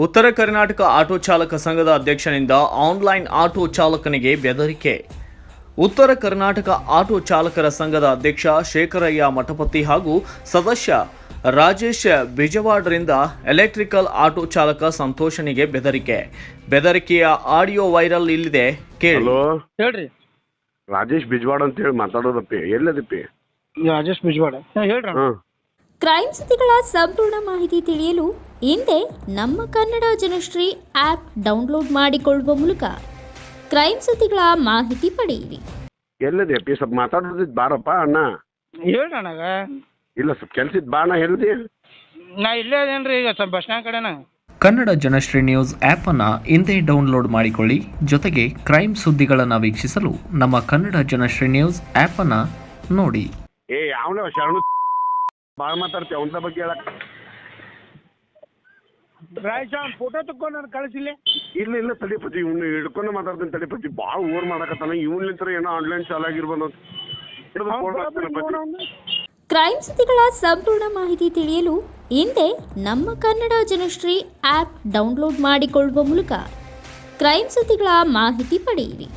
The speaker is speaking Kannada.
ಉತ್ತರ ಕರ್ನಾಟಕ ಆಟೋ ಚಾಲಕ ಸಂಘದ ಅಧ್ಯಕ್ಷನಿಂದ ಆನ್ಲೈನ್ ಆಟೋ ಚಾಲಕನಿಗೆ ಬೆದರಿಕೆ. ಉತ್ತರ ಕರ್ನಾಟಕ ಆಟೋ ಚಾಲಕರ ಸಂಘದ ಅಧ್ಯಕ್ಷ ಶೇಖರಯ್ಯ ಮಠಪತಿ ಹಾಗೂ ಸದಸ್ಯ ರಾಜೇಶ್ ಬಿಜವಾಡ್ರಿಂದ ಎಲೆಕ್ಟ್ರಿಕಲ್ ಆಟೋ ಚಾಲಕ ಸಂತೋಷನಿಗೆ ಬೆದರಿಕೆಯ ಆಡಿಯೋ ವೈರಲ್ ಇಲ್ಲಿದೆ ಕೇಳಿ. ಹಲೋ ಹೇಳ್ರಿ. ರಾಜೇಶ್ ಬಿಜ್ವಾಡ್ ಅಂತ ಹೇಳಿ ಮಾತಾಡೋದಪ್ಪಿ. ಎಲ್ಲದಪ್ಪಿ? ರಾಜೇಶ್ ಬಿಜ್ವಾಡ ಹೇಳ್ರಿ. ಕ್ರೈಮ್ ಸುದ್ದಿಗಳ ಸಂಪೂರ್ಣ ಮಾಹಿತಿ ತಿಳಿಯಲು ಹಿಂದೆ ನಮ್ಮ ಕನ್ನಡ ಜನಶ್ರೀ ಆ್ಯಪ್ ಡೌನ್ಲೋಡ್ ಮಾಡಿಕೊಳ್ಳುವ ಮೂಲಕ ಕ್ರೈಮ್ ಸುದ್ದಿಗಳ ಮಾಹಿತಿ ಪಡೆಯಿರಿ. ಎಲ್ಲದಪ್ಪಿ? ಸ್ವಲ್ಪ ಮಾತಾಡೋದಿದ್ ಬಾರಪ್ಪ ಅಣ್ಣ. ಹೇಳ್ರಿ ಅಣ್ಣಗ. ಇಲ್ಲ ಸ್ವಲ್ಪ ಕೆಲ್ಸದ ಬಾ ಅಣ್ಣ. ಹೇಳ್ದಿ ನಾ ಇಲ್ಲೇ ಅದೇನ್ರಿ ಈಗ ಸ್ವಲ್ಪ ಬಸ್ ಸ್ಟ್ಯಾಂಡ್ ಕಡೆನ. ಕನ್ನಡ ಜನಶ್ರೀ ನ್ಯೂಸ್ ಆ್ಯಪನ್ನು ಹಿಂದೆ ಡೌನ್ಲೋಡ್ ಮಾಡಿಕೊಳ್ಳಿ. ಜೊತೆಗೆ ಕ್ರೈಮ್ ಸುದ್ದಿಗಳನ್ನು ವೀಕ್ಷಿಸಲು ನಮ್ಮ ಕನ್ನಡ ಜನಶ್ರೀ ನ್ಯೂಸ್ ಆ್ಯಪನ್ನು ನೋಡಿ. ಯಾವನ ಶರಣು ಭಾಳ ಮಾತಾಡ್ತೀವಿ ಅವನ ಬಗ್ಗೆ ಹೇಳಕ್. ಫೋಟೋ ತಕ್ಕೊಂಡು ನಾನು ಕಳಿಸಿಲ್ಲ. ಇಲ್ಲ ತಡಿಪತಿ, ಇವ್ನು ಹಿಡ್ಕೊಂಡು ಮಾತಾಡ್ತೀನಿ ತಡಿಪತಿ. ಭಾಳ ಓವರ್ ಮಾಡಕತ್ತಾನ. ಇವನ್ಲಿಂತರ ಏನೋ ಆನ್ಲೈನ್ ಚಾಲು ಆಗಿರ್ಬೋದು. ಕ್ರೈಮ್ ಸುದ್ದಿಗಳ ಸಂಪೂರ್ಣ ಮಾಹಿತಿ ತಿಳಿಯಲು ಹಿಂದೆ ನಮ್ಮ ಕನ್ನಡ ಜನಶ್ರೀ ಆ್ಯಪ್ ಡೌನ್ಲೋಡ್ ಮಾಡಿಕೊಳ್ಳುವ ಮೂಲಕ ಕ್ರೈಮ್ ಸುದ್ದಿಗಳ ಮಾಹಿತಿ ಪಡೆಯಿರಿ.